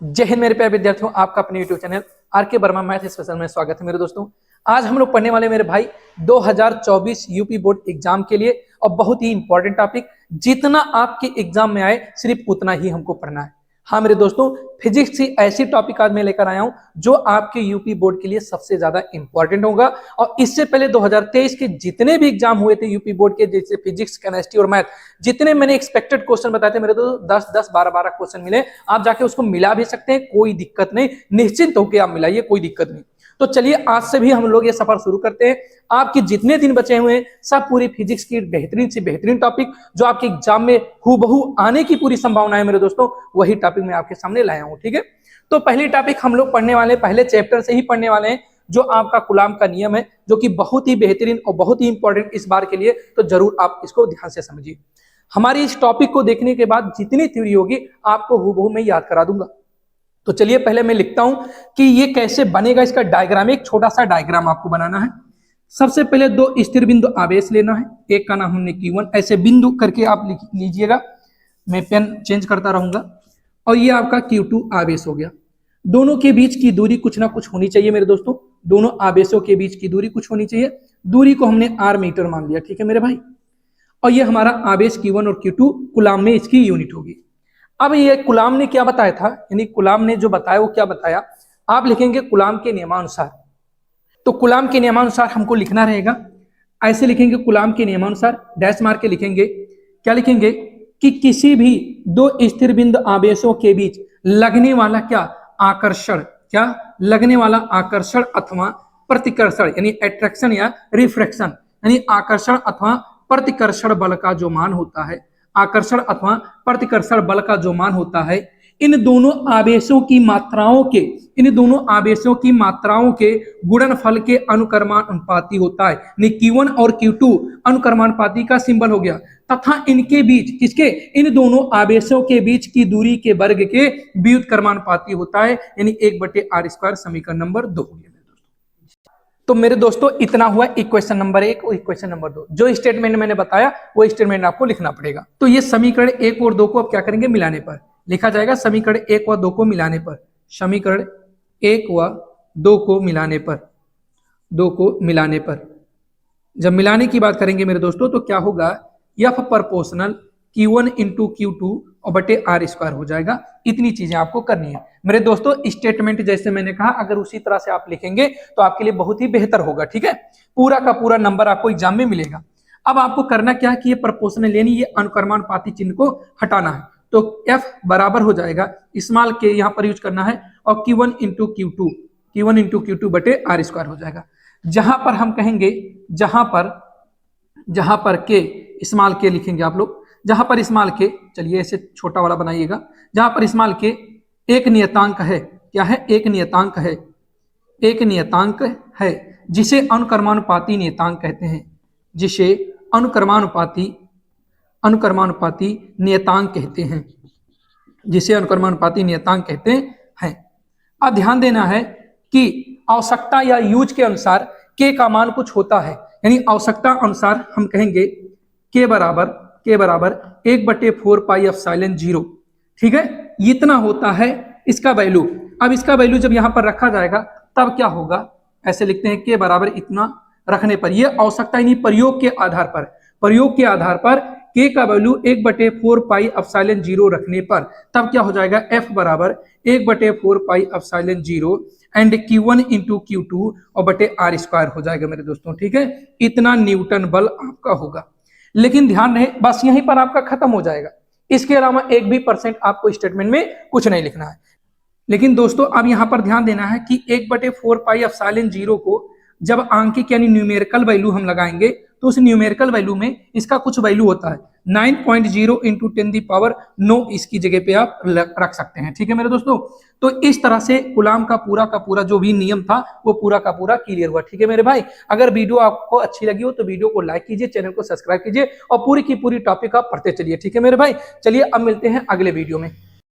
जय हिंद मेरे प्यारे विद्यार्थियों, आपका अपने YouTube channel R K. Verma math special में स्वागत है। मेरे दोस्तों, आज हम लोग पढ़ने वाले मेरे भाई 2024 यूपी बोर्ड एग्जाम के लिए और बहुत ही इंपॉर्टेंट टॉपिक, जितना आपके एग्जाम में आए सिर्फ उतना ही हमको पढ़ना है। हाँ मेरे दोस्तों, फिजिक्स की ऐसी टॉपिक आज मैं लेकर आया हूं जो आपके यूपी बोर्ड के लिए सबसे ज्यादा इंपॉर्टेंट होगा। और इससे पहले 2023 के जितने भी एग्जाम हुए थे यूपी बोर्ड के, जैसे फिजिक्स, केमिस्ट्री और मैथ, जितने मैंने एक्सपेक्टेड क्वेश्चन बताए थे मेरे दोस्तों, 10-10, 12-12 क्वेश्चन मिले। आप जाके उसको मिला भी सकते हैं, कोई दिक्कत नहीं, निश्चिंत होकर आप मिलाइए, कोई दिक्कत नहीं। तो चलिए आज से भी हम लोग ये सफर शुरू करते हैं। आपके जितने दिन बचे हुए हैं सब पूरी फिजिक्स की बेहतरीन से बेहतरीन टॉपिक जो आपके एग्जाम में हूबहू आने की पूरी संभावना है मेरे दोस्तों, वही टॉपिक मैं आपके सामने लाया हूं। ठीक है, तो पहली टॉपिक हम लोग पढ़ने वाले, पहले चैप्टर से ही पढ़ने वाले हैं, जो आपका कूलॉम का नियम है, जो कि बहुत ही बेहतरीन और बहुत ही इंपॉर्टेंट इस बार के लिए। तो जरूर आप इसको ध्यान से समझिए। हमारी इस टॉपिक को देखने के बाद जितनी थ्योरी होगी आपको हूबहू मैं याद करा दूंगा। तो चलिए पहले मैं लिखता हूं कि ये कैसे बनेगा, इसका डायग्राम, एक छोटा सा डायग्राम आपको बनाना है। सबसे पहले दो स्थिर बिंदु आवेश लेना है, एक का नाम हमने Q1, ऐसे बिंदु करके आप लिख लीजिएगा, मैं पेन चेंज करता रहूंगा। और ये आपका Q2 आवेश हो गया। दोनों के बीच की दूरी कुछ ना कुछ होनी चाहिए मेरे दोस्तों, दोनों आवेशों के बीच की दूरी कुछ होनी चाहिए। दूरी को हमने R मीटर मान लिया, ठीक है मेरे भाई। और ये हमारा आवेश Q1 और Q2 कूलॉम में इसकी यूनिट होगी। अब ये कूलॉम ने क्या बताया था, यानी कूलॉम ने जो बताया वो क्या बताया, आप लिखेंगे कूलॉम के नियमानुसार। तो कूलॉम के नियमानुसार हमको लिखना रहेगा, ऐसे लिखेंगे कूलॉम के नियमानुसार, डैश मार के लिखेंगे। क्या लिखेंगे कि किसी भी दो स्थिर बिंदु आवेशों के बीच लगने वाला क्या आकर्षण, क्या लगने वाला आकर्षण अथवा प्रतिकर्षण, यानी अट्रैक्शन या रिफ्रैक्शन, यानी आकर्षण अथवा प्रतिकर्षण बल का जो मान होता है, आकर्षण अथवा प्रतिकर्षण बल का जो मान होता है, इन दोनों आवेशों की मात्राओं के, इन दोनों आवेशों की मात्राओं के गुणनफल के अनुक्रमानुपाती होता है। यानी Q1 और Q2 अनुक्रमानुपाती का सिंबल हो गया, तथा इनके बीच, किसके, इन दोनों आवेशों के बीच की दूरी के वर्ग के व्युत्क्रमानुपाती होता है, यानी 1/r²। समीकरण नंबर 2 हो गया। तो मेरे दोस्तों इतना हुआ इक्वेशन नंबर 1 और इक्वेशन नंबर 2। जो स्टेटमेंट मैंने बताया वो स्टेटमेंट आपको लिखना पड़ेगा। तो ये समीकरण 1 और 2 को अब क्या करेंगे, मिलाने पर लिखा जाएगा। समीकरण 1 व 2 को मिलाने पर, समीकरण 1 व 2 को मिलाने पर, 2 को मिलाने पर जब मिलाने की बात करेंगे मेरे दोस्तों, तो क्या होगा, F proportional Q1 into Q2 और बटे R² हो जाएगा। इतनी चीजें आपको करनी है मेरे दोस्तों। स्टेटमेंट जैसे मैंने कहा, अगर उसी तरह से आप लिखेंगे तो आपके लिए बहुत ही बेहतर होगा। ठीक है, पूरा का पूरा नंबर आपको एग्जाम में मिलेगा। अब आपको करना क्या है कि ये प्रोपोर्शनल, यानी ये अनुक्रमानुपाती चिन्ह को हटाना है। तो F बराबर हो जाएगा, स्मॉल के यहाँ पर यूज करना है, और Q1 into Q2, Q1 into Q2 बटे R² हो जाएगा। जहां पर हम कहेंगे, जहां पर के, स्मॉल के लिखेंगे आप लोग, जहां पर स्मॉल के, चलिए ऐसे छोटा वाला बनाइएगा, जहां पर स्मॉल के एक नियतांक है, क्या है, एक नियतांक है, एक नियतांक है जिसे अनुक्रमानुपाती नियतांक कहते हैं, जिसे अनुक्रमानुपाती नियतांक कहते हैं, जिसे अनुक्रमानुपाती नियतांक कहते हैं। अब ध्यान देना है कि आवश्यकता या यूज के अनुसार के का मान कुछ होता है, यानी आवश्यकता अनुसार हम कहेंगे के बराबर 1/4 पाई एप्सिलॉन 0। ठीक है, इतना होता है इसका वैल्यू। अब इसका वैल्यू जब यहां पर रखा जाएगा तब क्या होगा, ऐसे लिखते हैं के बराबर इतना रखने पर, यह आवश्यकता यानी प्रयोग के आधार पर, प्रयोग के आधार पर के का वैल्यू 1/4 पाई एप्सिलॉन 0 रखने पर तब क्या हो जाएगा, F बराबर 1/4 pi epsilon 0 and Q1 into Q2 और बटे R² हो जाएगा मेरे दोस्तों। ठीक है, इतना न्यूटन बल आपका होगा। लेकिन ध्यान रहे, बस यहीं पर आपका खत्म हो जाएगा। इसके अलावा 1 भी % आपको स्टेटमेंट में कुछ नहीं लिखना है। लेकिन दोस्तों अब यहां पर ध्यान देना है कि 1/4 पाई एप्सिलॉन 0 को जब आंकिक यानी न्यूमेरिकल वैल्यू हम लगाएंगे तो उस न्यूमेरिकल वैल्यू में इसका कुछ वैल्यू होता है, 9.0 इंटू 10⁹ इसकी जगह पे आप रख सकते हैं। ठीक है मेरे दोस्तों, तो इस तरह से कूलॉम का पूरा जो भी नियम था वो पूरा का पूरा क्लियर हुआ। ठीक है मेरे भाई, अगर वीडियो आपको अच्छी लगी हो तो वीडियो को लाइक कीजिए, चैनल को सब्सक्राइब कीजिए और पूरी की पूरी टॉपिक आप पढ़ते चलिए। ठीक है मेरे भाई, चलिए अब मिलते हैं अगले वीडियो में।